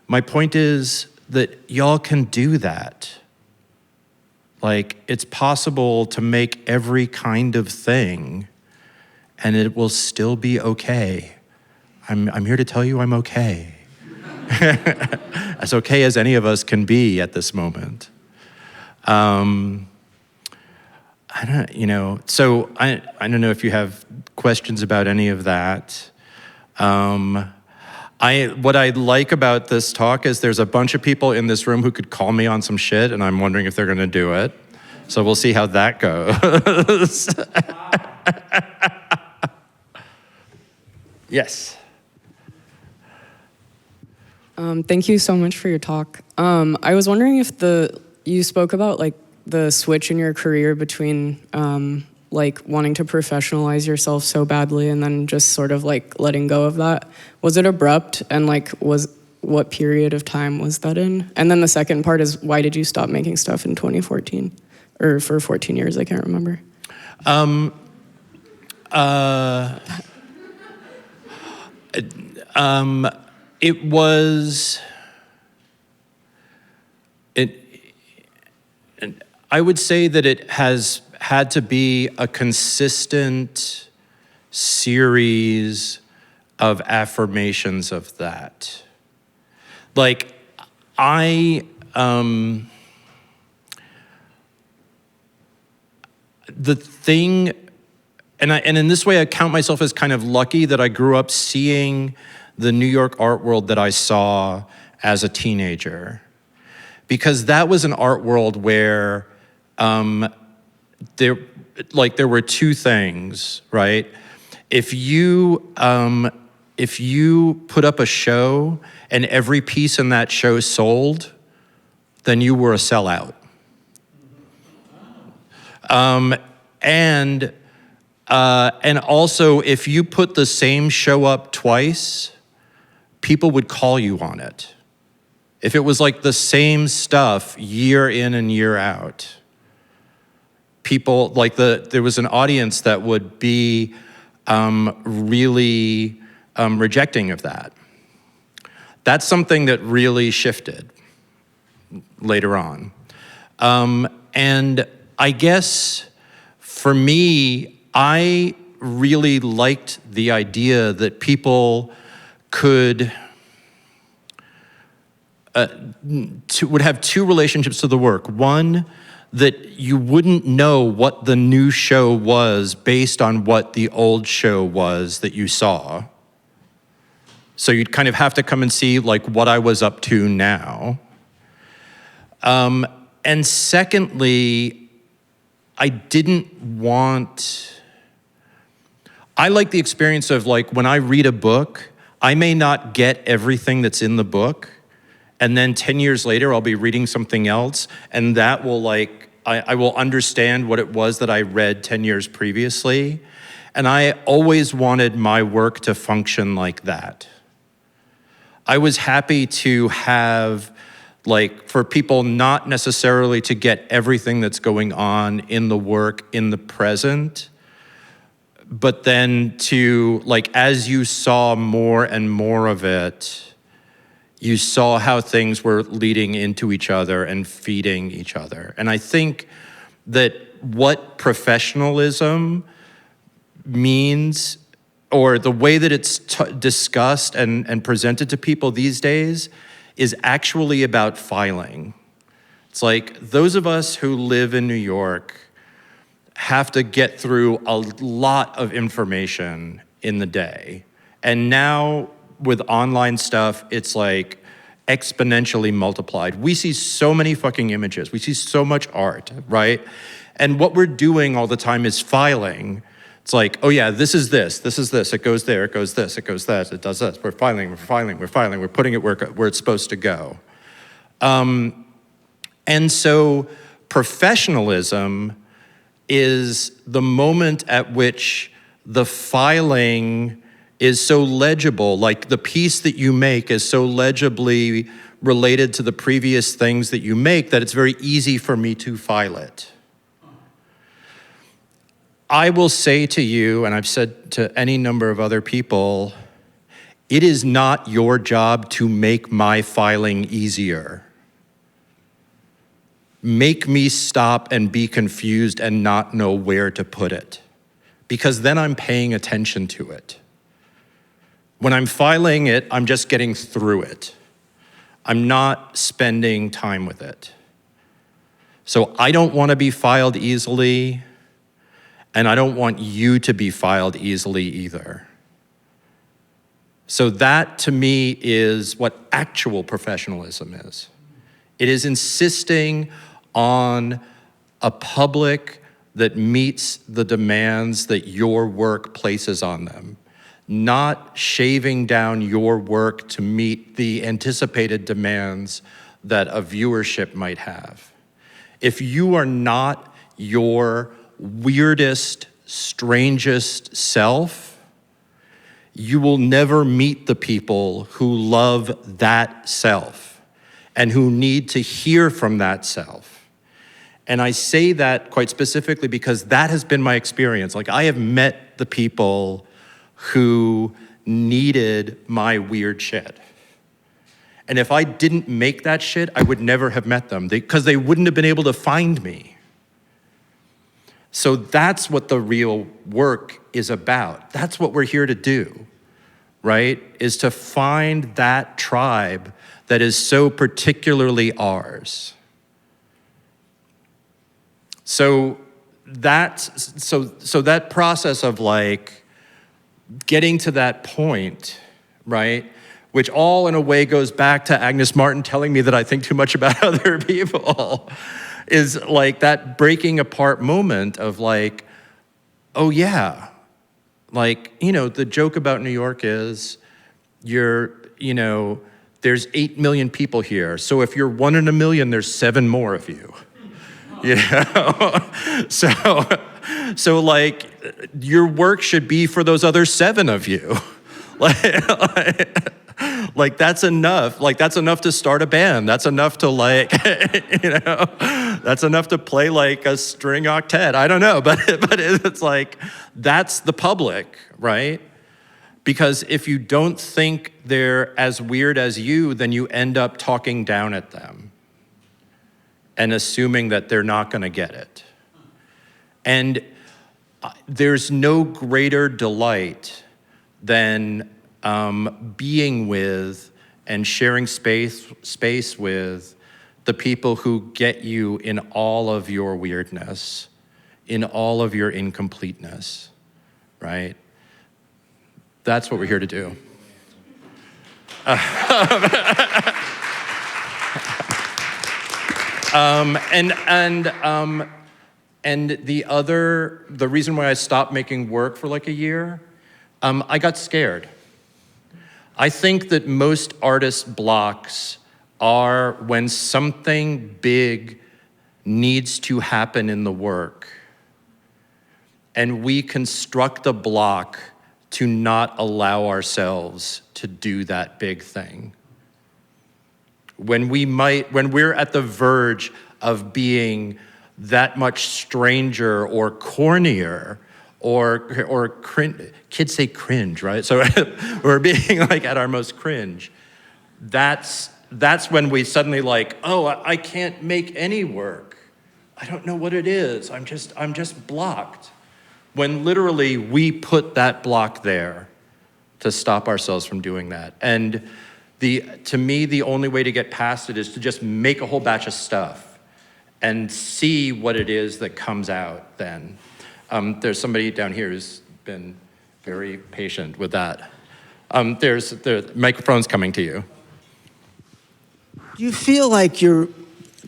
my point is that y'all can do that. Like, it's possible to make every kind of thing, and it will still be okay. I'm here to tell you I'm okay. As okay as any of us can be at this moment. So I don't know if you have questions about any of that. What I like about this talk is there's a bunch of people in this room who could call me on some shit, and I'm wondering if they're gonna do it. So we'll see how that goes. Yes. Thank you so much for your talk. I was wondering if you spoke about like the switch in your career between like wanting to professionalize yourself so badly and then just sort of like letting go of that. Was it abrupt, and like what period of time was that in? And then the second part is, why did you stop making stuff in 2014 or for 14 years? I can't remember. It was, I would say that it has had to be a consistent series of affirmations of that. Like, the thing, and in this way I count myself as kind of lucky that I grew up seeing the New York art world that I saw as a teenager. Because that was an art world where there were two things, right? If you put up a show and every piece in that show sold, then you were a sellout. And also, if you put the same show up twice, people would call you on it. If it was like the same stuff year in and year out, people, like there was an audience that would be really rejecting of that. That's something that really shifted later on. And I guess for me, I really liked the idea that people would have two relationships to the work. One, that you wouldn't know what the new show was based on what the old show was that you saw. So you'd kind of have to come and see like what I was up to now. And secondly, I like the experience of like when I read a book, I may not get everything that's in the book, and then 10 years later I'll be reading something else, and that will like, I will understand what it was that I read 10 years previously. And I always wanted my work to function like that. I was happy to have, like, for people not necessarily to get everything that's going on in the work in the present, but then to, like, as you saw more and more of it, you saw how things were leading into each other and feeding each other. And I think that what professionalism means, or the way that it's discussed and presented to people these days, is actually about filing. It's like those of us who live in New York have to get through a lot of information in the day. And now with online stuff, it's like exponentially multiplied. We see so many fucking images. We see so much art, right? And what we're doing all the time is filing. It's like, oh yeah, this is this, it goes there, it goes this, it goes that, it does this. We're filing, we're putting it where it's supposed to go. And so professionalism is the moment at which the filing is so legible, like the piece that you make is so legibly related to the previous things that you make that it's very easy for me to file it. I will say to you, and I've said to any number of other people, it is not your job to make my filing easier. Make me stop and be confused and not know where to put it, because then I'm paying attention to it. When I'm filing it, I'm just getting through it. I'm not spending time with it. So I don't want to be filed easily, and I don't want you to be filed easily either. So that, to me, is what actual professionalism is. It is insisting on a public that meets the demands that your work places on them, not shaving down your work to meet the anticipated demands that a viewership might have. If you are not your weirdest, strangest self, you will never meet the people who love that self and who need to hear from that self. And I say that quite specifically because that has been my experience. Like, I have met the people who needed my weird shit. And if I didn't make that shit, I would never have met them because they wouldn't have been able to find me. So that's what the real work is about. That's what we're here to do, right? Is to find that tribe that is so particularly ours. So that process of like getting to that point, right? Which all in a way goes back to Agnes Martin telling me that I think too much about other people, is like that breaking apart moment of like, oh yeah, like, the joke about New York is there's 8 million people here. So if you're 1 in a million, there's 7 more of you. So like your work should be for those other 7 of you. Like that's enough. Like that's enough to start a band. That's enough to that's enough to play like a string octet. I don't know, but it's like, that's the public, right? Because if you don't think they're as weird as you, then you end up talking down at them and assuming that they're not gonna get it. And there's no greater delight than being with and sharing space with the people who get you in all of your weirdness, in all of your incompleteness, right? That's what we're here to do. And the reason why I stopped making work for like a year, I got scared. I think that most artist blocks are when something big needs to happen in the work, and we construct a block to not allow ourselves to do that big thing. When we're at the verge of being that much stranger or cornier or kids say cringe, right? So we're being like at our most cringe. That's when we suddenly like, oh, I can't make any work. I don't know what it is. I'm just blocked. When literally we put that block there to stop ourselves from doing that. And to me, the only way to get past it is to just make a whole batch of stuff and see what it is that comes out then. There's somebody down here who's been very patient with that. The microphone's coming to you. Do you feel like you're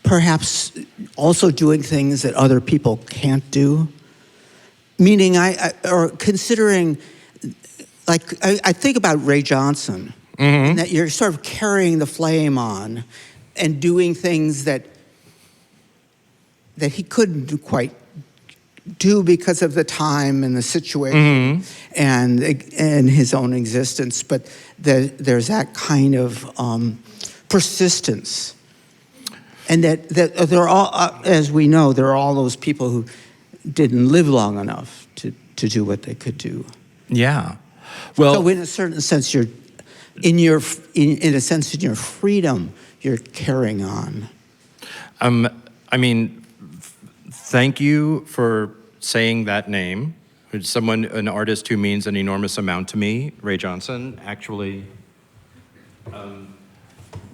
perhaps also doing things that other people can't do? Meaning, or considering, like, I think about Ray Johnson, and that you're sort of carrying the flame on and doing things that he couldn't quite do because of the time and the situation and his own existence, but there's that kind of persistence. And that there are all, as we know, there are all those people who didn't live long enough to do what they could do. Yeah. Well, so in a certain sense, in your freedom, you're carrying on. I mean, thank you for saying that name. Who's an artist who means an enormous amount to me, Ray Johnson. Actually,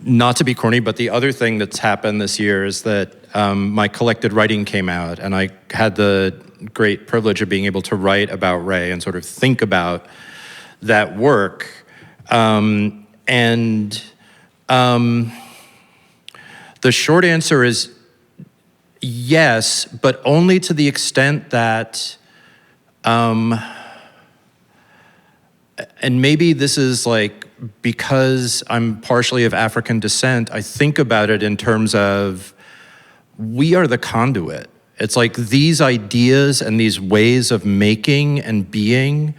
not to be corny, but the other thing that's happened this year is that my collected writing came out, and I had the great privilege of being able to write about Ray and sort of think about that work. The short answer is yes, but only to the extent that, and maybe this is like, because I'm partially of African descent, I think about it in terms of, we are the conduit. It's like these ideas and these ways of making and being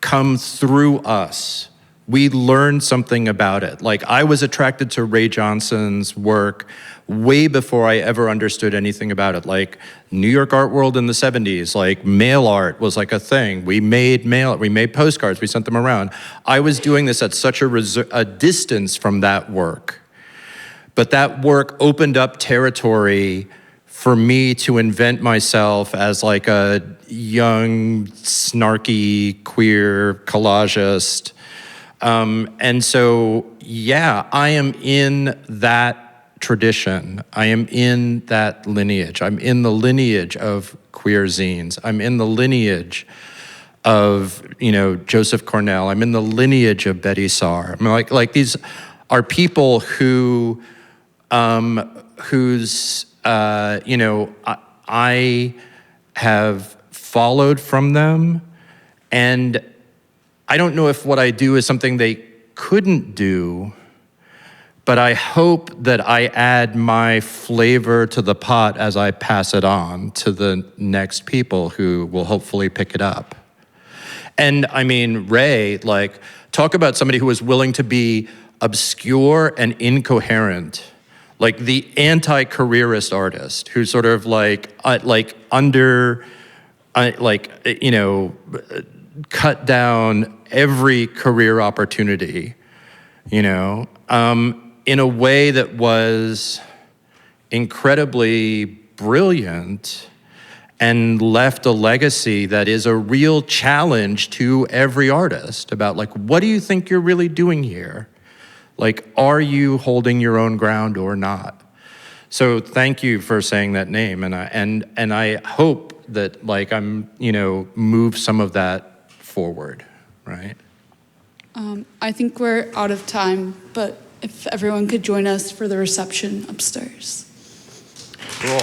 come through us. We learn something about it. Like, I was attracted to Ray Johnson's work way before I ever understood anything about it. Like, New York art world in the 70s, like mail art was like a thing. We made postcards, we sent them around. I was doing this at such a distance from that work. But that work opened up territory for me to invent myself as like a young, snarky, queer collagist. And so, yeah, I am in that tradition. I am in that lineage. I'm in the lineage of queer zines. I'm in the lineage of, Joseph Cornell. I'm in the lineage of Betty Saar. I mean, like these are people who, I have followed from them, and I don't know if what I do is something they couldn't do, but I hope that I add my flavor to the pot as I pass it on to the next people who will hopefully pick it up. And I mean, Ray, like, talk about somebody who was willing to be obscure and incoherent, like the anti-careerist artist who sort of cut down every career opportunity, in a way that was incredibly brilliant and left a legacy that is a real challenge to every artist about, like, what do you think you're really doing here? Like, are you holding your own ground or not? So thank you for saying that name, and I hope that, like, I'm move some of that forward, right? I think we're out of time, but if everyone could join us for the reception upstairs. Cool.